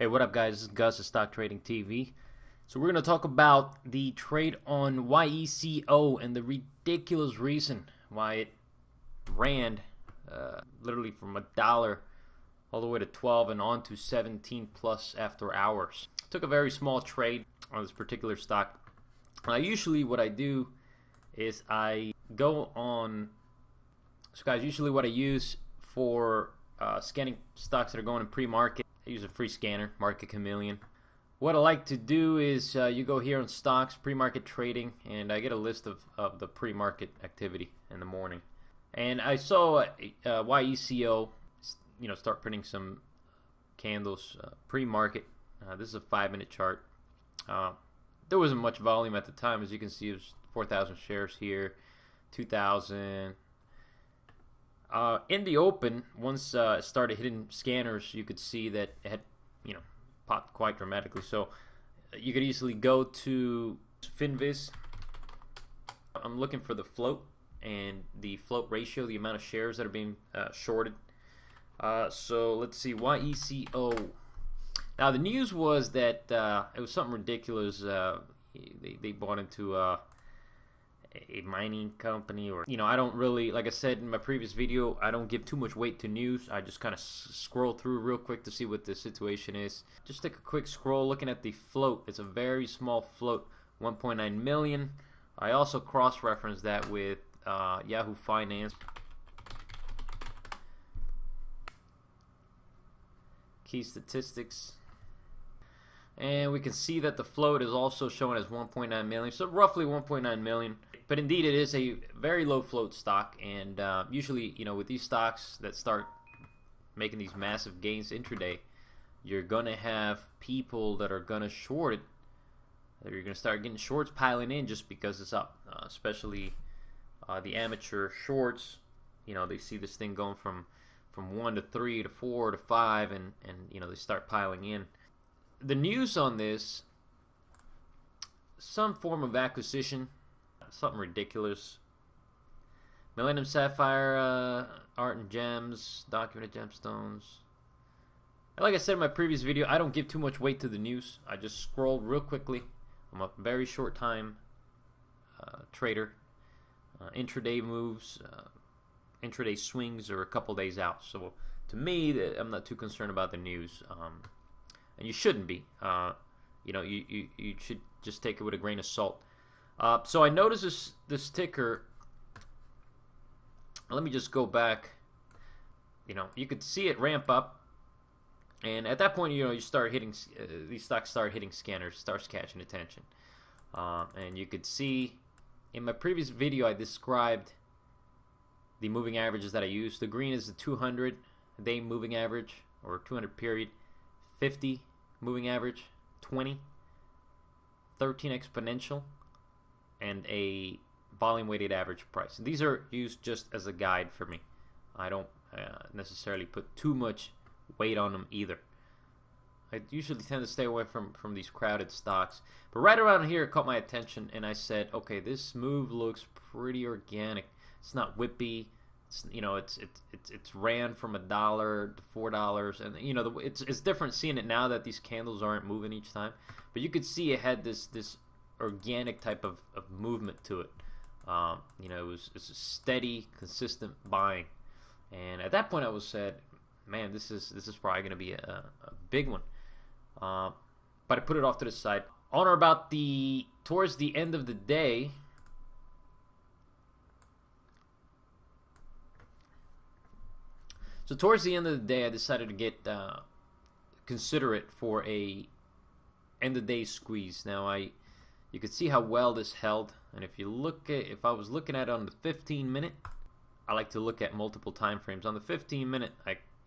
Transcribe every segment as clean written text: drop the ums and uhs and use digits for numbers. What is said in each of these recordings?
Hey, what up, guys? This is Gus of Stock Trading TV. So we're going to talk about the trade on YECO and the ridiculous reason why it ran literally from $1 all the way to 12 and on to 17 plus after hours. Took a very small trade on this particular stock. Usually what I do is I go on, so guys, usually what I use for scanning stocks that are going in pre-market, I use a free scanner, Market Chameleon. What I like to do is you go here on stocks, pre-market trading, and I get a list of the pre-market activity in the morning. And I saw YECO, start printing some candles pre-market. This is a 5-minute chart. There wasn't much volume at the time, as you can see. It was 4,000 shares here, 2,000. In the open, once it started hitting scanners, you could see that it had, popped quite dramatically. So you could easily go to Finviz. I'm looking for the float and the float ratio, the amount of shares that are being shorted. So let's see, YECO. Now the news was that it was something ridiculous. They bought into a mining company, or I don't really, like I said in my previous video, I don't give too much weight to news. I just kind of scroll through real quick to see what the situation is. Just take a quick scroll looking at the float. It's a very small float, 1.9 million. I also cross-referenced that with Yahoo Finance. Key statistics. And we can see that the float is also shown as 1.9 million, so roughly 1.9 million. But indeed, it is a very low float stock, and usually, with these stocks that start making these massive gains intraday, you're gonna have people that are gonna short it. You're gonna start getting shorts piling in just because it's up, especially the amateur shorts. They see this thing going from 1 to 3 to 4 to 5, and they start piling in. The news on this, some form of acquisition, something ridiculous. Millennium Sapphire, Art and Gems, Documented Gemstones. Like I said in my previous video, I don't give too much weight to the news. I just scroll real quickly. I'm a very short time trader. Intraday moves, intraday swings are a couple days out. So to me, I'm not too concerned about the news. And you shouldn't be. You should just take it with a grain of salt. So I noticed this ticker. Let me just go back. You could see it ramp up, and at that point, you start hitting these stocks start hitting scanners, starts catching attention, and you could see in my previous video I described the moving averages that I use. The green is the 200-day moving average, or 200 period, 50 moving average, 20, 13 exponential, and a volume weighted average price. And these are used just as a guide for me. I don't necessarily put too much weight on them either. I usually tend to stay away from these crowded stocks, but right around here it caught my attention, and I said, okay, this move looks pretty organic. It's not whippy. It's ran from $1 to $4, and it's different seeing it now that these candles aren't moving each time. But you could see it had this organic type of movement to it. It's a steady, consistent buying, and at that point I was said, man, this is probably going to be a big one. But I put it off to the side. On or about towards the end of the day. So towards the end of the day, I decided to get consider it for a end of day squeeze. Now you could see how well this held, and if I was looking at it on the 15-minute, I like to look at multiple time frames. On the 15-minute,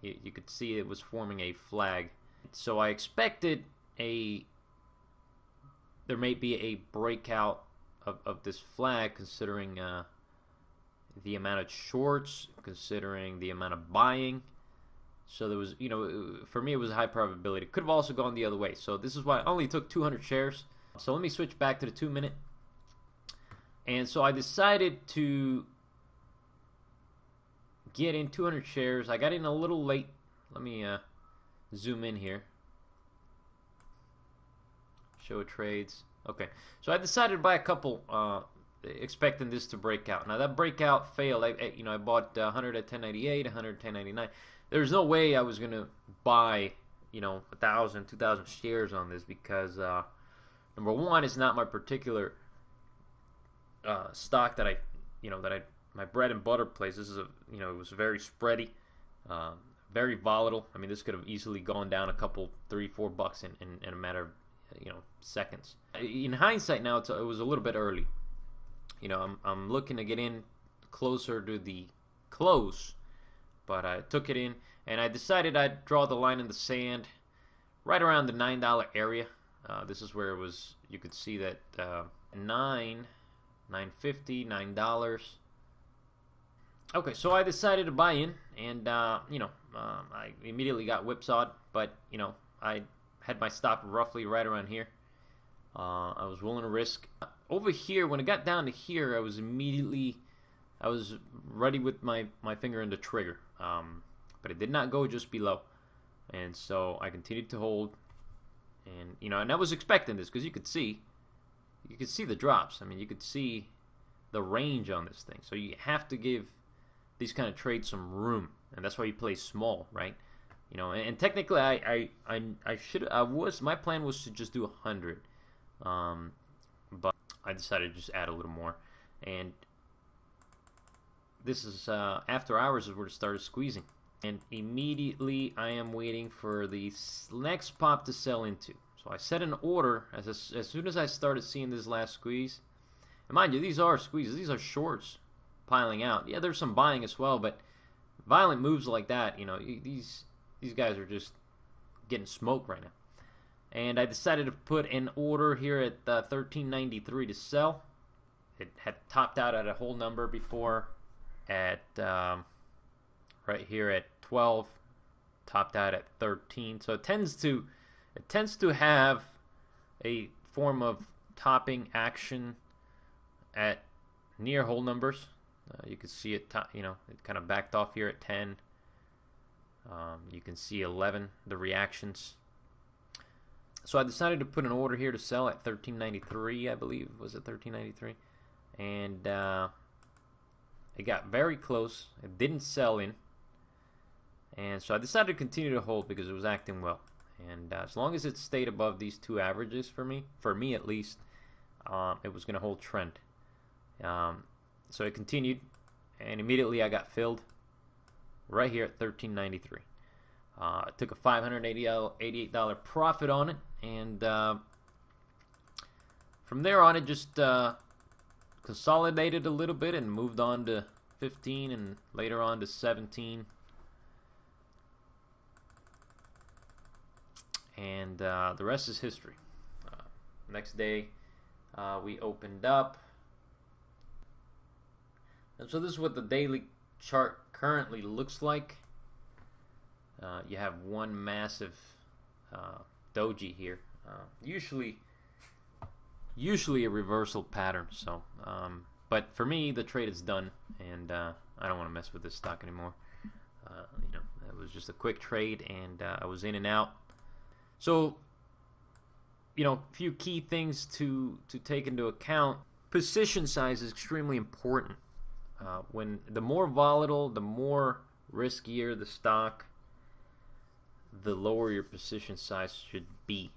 you could see it was forming a flag. So I expected there may be a breakout of this flag, considering the amount of shorts, considering the amount of buying. So there was, for me it was a high probability. It could have also gone the other way. So this is why I only took 200 shares. So let me switch back to the 2-minute. And so I decided to get in 200 shares. I got in a little late. Let me zoom in here. Show trades. Okay, so I decided to buy a couple, expecting this to break out. Now that breakout failed. I bought 100 at 1098, 100 at 1099. There's no way I was gonna buy 1,000, 2,000 shares on this because number one, it's not my particular stock that my bread and butter place. This is it was very spready, very volatile. I mean, this could have easily gone down a couple, $3-4 in a matter of seconds. In hindsight, now it was a little bit early. I'm looking to get in closer to the close, but I took it in, and I decided I'd draw the line in the sand right around the $9 area. This is where it was. You could see that $9.50, $9. Okay, so I decided to buy in, and I immediately got whipsawed, but I had my stop roughly right around here. I was willing to risk. Over here, when it got down to here, I was ready with my finger in the trigger, but it did not go just below, and so I continued to hold, and and I was expecting this because you could see the drops. I mean, you could see the range on this thing, so you have to give these kind of trades some room, and that's why you play small, right? And technically, my plan was to just do 100, but I decided to just add a little more, and this is after hours is where it started squeezing, and immediately I am waiting for the next pop to sell into. So I set an order as soon as I started seeing this last squeeze. And mind you, these are squeezes, these are shorts piling out. Yeah, there's some buying as well, but violent moves like that, these guys are just getting smoked right now. And I decided to put an order here at $13.93 to sell. It had topped out at a whole number before at right here at 12, topped out at 13. So it tends to have a form of topping action at near whole numbers. You can see it, it kind of backed off here at 10. You can see 11, the reactions. So I decided to put an order here to sell at $13.93, I believe. Was it $13.93? And it got very close. It didn't sell in. And so I decided to continue to hold because it was acting well. And as long as it stayed above these two averages for me at least, it was going to hold trend. So it continued, and immediately I got filled right here at $13.93. I took a $588 profit on it, and from there on it just consolidated a little bit and moved on to 15 and later on to 17. And the rest is history. Next day we opened up. And so this is what the daily chart currently looks like. You have one massive doji here. Usually a reversal pattern. So, but for me, the trade is done, and I don't want to mess with this stock anymore. It was just a quick trade, and I was in and out. So, a few key things to take into account. Position size is extremely important. When the more volatile, the more riskier the stock, the lower your position size should be.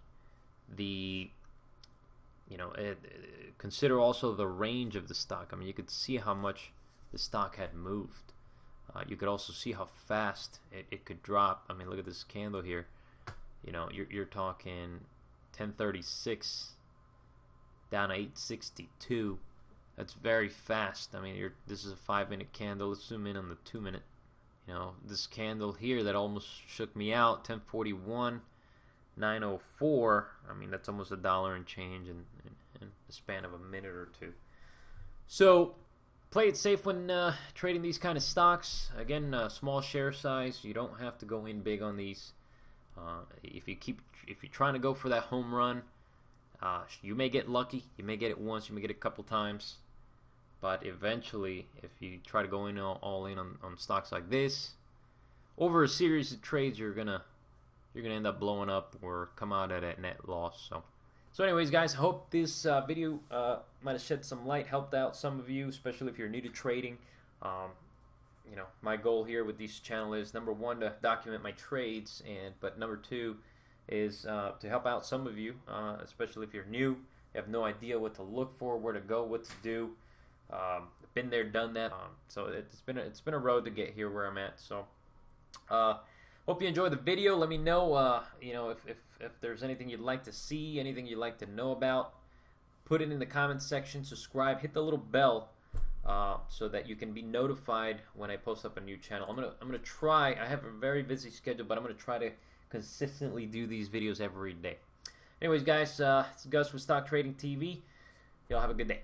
Consider also the range of the stock. I mean, you could see how much the stock had moved. You could also see how fast it could drop. I mean, look at this candle here. You're talking 1036 down to 862. That's very fast. I mean, this is a 5-minute candle. Let's zoom in on the 2-minute. This candle here that almost shook me out, 1041, 904. I mean, that's almost $1 and change in the span of a minute or two. So, play it safe when trading these kind of stocks. Again, small share size. You don't have to go in big on these. If you're trying to go for that home run, you may get lucky. You may get it once. You may get it a couple times. But eventually, if you try to go in all in on stocks like this, over a series of trades, you're gonna end up blowing up or come out at a net loss. So So anyways, guys, I hope this video might have shed some light, helped out some of you, especially if you're new to trading. You know, my goal here with this channel is, number one, to document my trades, but number two is to help out some of you, especially if you're new, you have no idea what to look for, where to go, what to do. Been there, done that. So it's been a road to get here where I'm at. So hope you enjoyed the video. Let me know, you know, if there's anything you'd like to see, anything you'd like to know about. Put it in the comments section. Subscribe. Hit the little bell so that you can be notified when I post up a new channel. I'm gonna try. I have a very busy schedule, but I'm gonna try to consistently do these videos every day. Anyways, guys, it's Gus with Stock Trading TV. Y'all have a good day.